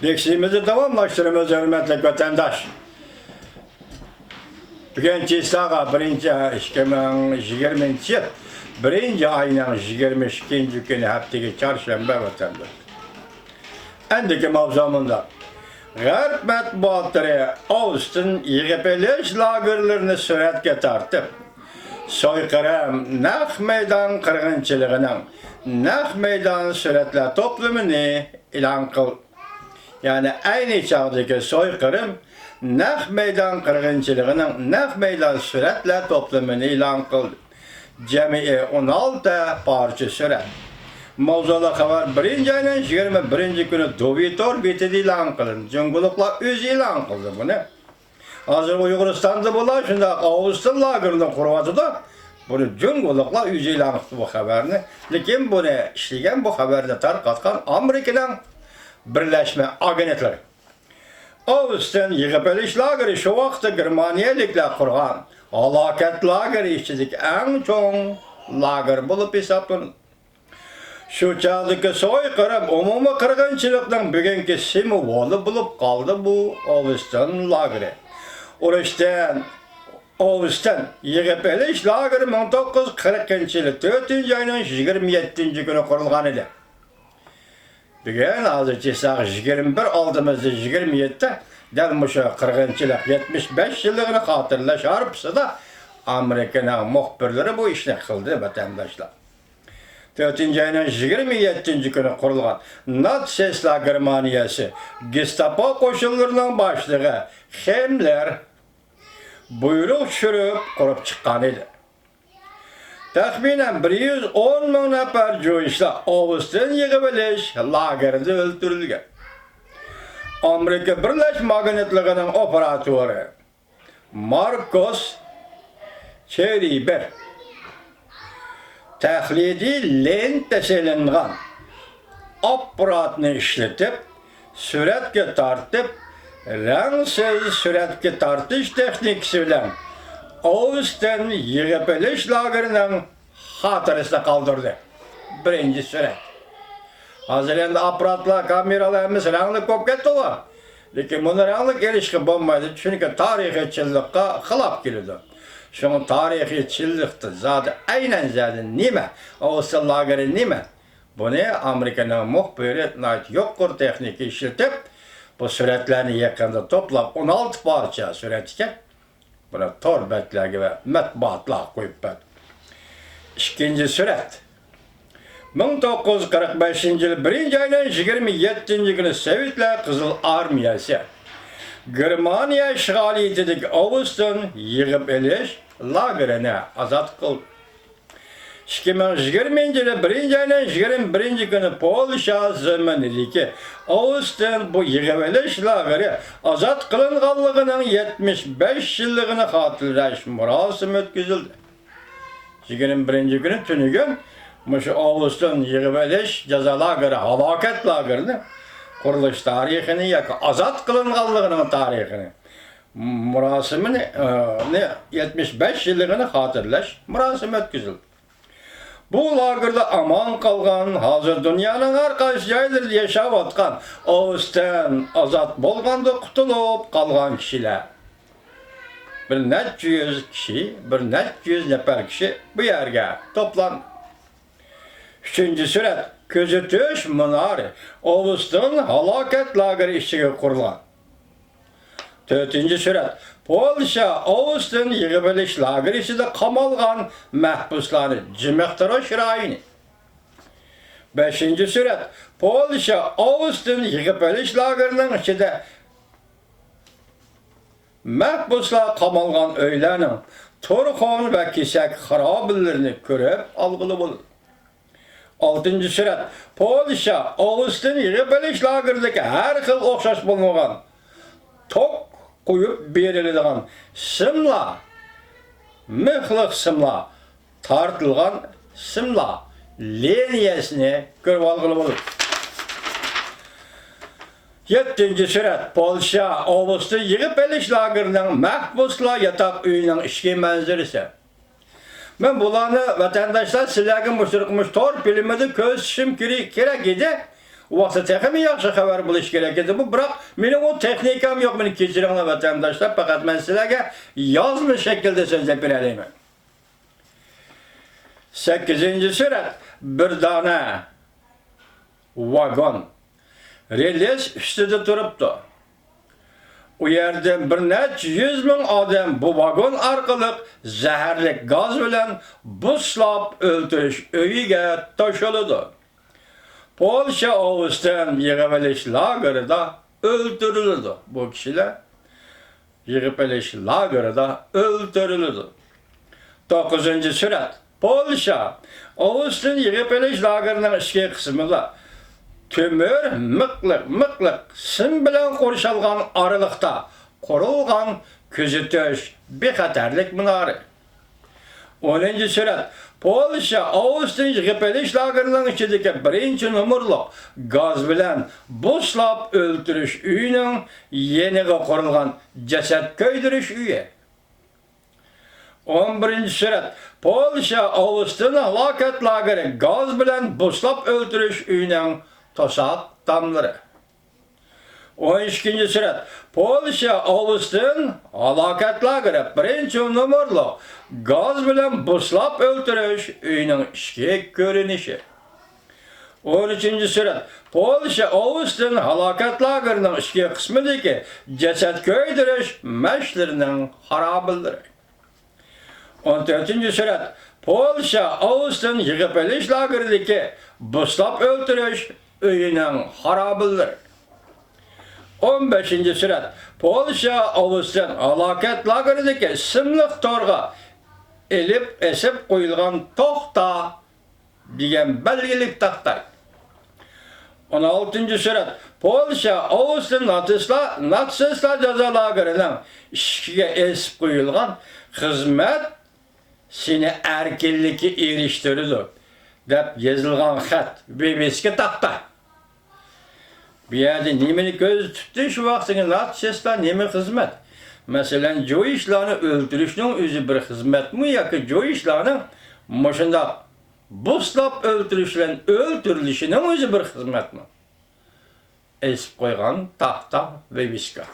Leksimizi tamamlaştırımız hürmetli vatandaş. Bugün Cislağa 2020 yıl 1. ayının 22. günü haftaki çarşamba vatandaş. Endiki mavzamında Garp matbuatları Ağustos YGP'li lagerlerini suretke tartıp soykırım, nak meydan kırgınçılığının nak meydan suretler toplumunu ilan kıl. Yani aynı çağdaki soykırım, nak meydan kırgınçılığının nak meydan suretler toplumunu ilan kıldı. Cemiye 16 parça suret. Mavzula haber 1. ayının 21. günü Dovitor bitidi ilan kılın. Cungulukla öz ilan kıldı bunu. Hazır Uyguristan'da bular, şimdi Ağustos lagerinde kurvadı da bunu Cungulukla öz ilan kıldı bu haberini. Lekin bunu işleyen bu haberde tarqatkan Amerika'dan Birleşme Agentleri. Ağustos YGP'li lageri şu vaxtda Germaniyalikler kurgan halaket lageri işçilik en çoğun lager bulup hesaplanır. Şu çağdaki soykırım umumi kırgınçılıktan bugünkü simvolu bulup kaldı bu Ağustos lageri. Ağustos YGP'li lageri 1940 yılı 4. ayının 27. günü kurulgan idi. Bugün azıcık sağ 21 aldığımızda 27'de delmişe kırgınçılık 75 yıllığını hatırlaş harpısı da Amerika'nın muhbirleri bu işini kıldı vatandaşlar. 4. ayının 27. günü kurulgan Natsesla Germaniyası Gestapo koşullarının başlığı Himmler buyruk sürüp kurup çıkan idi. Tahminen 110 bin nefer joyuşla Ağustos YGP'li lagerinde öldürülgen. Amerika Birleşme Agentliğinin operatörü Marcos Çeriber tahlidi lent selingan aparatını işletip suretke tartıp renksiz suretke tartış teknikisi bilen Ağustos YGP'li lagerinin hatırasına kaldırdı. 1. suret. Hazır endi aparatlar, kameralarımız ranglık kop ketdi var. Lekin bunu ranglık erişki bulmaydı. Çünkü tarihi çillikka xilap keldi. Şunun tarihi çillikti zaten aynen zaten nime? Ağustos lageri nime? Bunu Amerika'nın muhbiri yokkur tekniki işletip bu suretlerini yakında toplap 16 parça suretken buna torbetlerge ve matbuatlar koyup ben. 2. suret. 1945 yıl 1. ayının 27. günü Sovyetler Kızıl Armiyası Germaniya işgali etdik Ağustos YGP'li lagerine azat kıldı. 2020 yılı 1. ayının 21. günü Polşa zamanındaki Ağustos bu YGP'li lageri azat kılınganlığının 75 yıllığını hatırlaş murasım ötküzüldü. 21. günü tünügün Mışı Ağustos YGP'li ceza lageri, halaket lagerini kuruluş tarihini yakı azat kılınganlığının tarihini murasımını 75 yıllığını hatırlaş murasım ötküzüldü. Bu lagerde aman kalgan, hazır dünyanın her kaysi yerlerinde yaşap atkan, Ağustos azat bolganda kutulup kalgan kişiler. Bir net yüz kişi, bir net yüz nefer kişi bu yerge toplan. 3. suret, közütüş münari, Ağustos halaket lageri işçiği kurulan. 4. suret, Polşa Ağustos YGP'li lageri içinde kamalgan mahpusları cimektere şirayini. 5. suret, Polşa Ağustos YGP'li lagerinin içinde mahpuslar kamalgan öylenin turkon ve kisek harabillerini görüp algılı bulur. 6. suret, Polşa Ağustos YGP'li lagerdeki her xil okşaş bulungan tok koyup berildiğin simla, mıhlık simla, tartılgan simla liniyasını görüp algılı bulur. 7. suret, Polşa Ağustos YGP'li lagerinin mahpuslar yatak üyünün işki manzarası. Ben bulanı vatandaşlar sizlerge müştürkmüş tor bilimede köz şim gerek idi. O vaqtda texmi yaxshi xabar bo'lish kerak edi bu, biroq mening o texnikam yo'q, meni kechiringlar vatandoshlar, faqat men sizlarga yozma shaklda so'zlab beraman. 8-surat. Bir dona vagon rels ustida turibdi. U yerda bir necha 100 ming odam bu vagon orqali zaharli gaz bilan buslab o'ldirish uyiga to'shildi. Polsha Ovstan yig'ib olish lagerida o'ldirildi. Bu kishilar yig'ib olish lagerida o'ldirildi. 9-surat. Polsha Ovstan yig'ib olish lagerining ichki qismida temir miqliq sim bilan qo'shilgan oralikda qurilgan kuzatish bexatarlik minora. 10-surat. Polsha Ovstan yig'ib olish lagerining ichidagi 1-nomerli gaz bilan buslab o'ldirish uyining yeniga qurilgan jasad ko'ydirish uyi. 11-surat. Polsha Ovstan halokat lageri gaz bilan buslab o'ldirish uyining to'saq damlari. 12-surat. Polsha Ovstan halokat lageri 1-nomerli gaz bilan buslab o'ldirish uyining ichki ko'rinishi. 13-surat. Polsha Ovstan halokat lagerining ichki qismidagi jasad ko'ydirish mashlarining xarobalari. 14-surat. Polsha Ovstan yig'ib olish lageridagi buslab o'ldirish uyining xarobalari. 15-surat. Polsha Ovstan halokat lageridagi simliq to'rga esib qo'yilgan to'xta degan belgilik taxta. 16-surat. Polsha Ovstan natsistlar jazo lagerining ishiga esib qo'yilgan xizmat seni erkinlikka erishtirdi deb yozilgan xat BBC'ga taxta. Bu yerda nimani ko'z tutdi shu vaqtda natsistlar nima xizmat? Masalan, joyishlarni o'ldirishning o'zi bir xizmatmi yoki joyishlarning mashunda buslab o'ldirishlar o'ldirilishining o'zi bir xizmatmi? Esib qo'ygan taxta BBC'ga.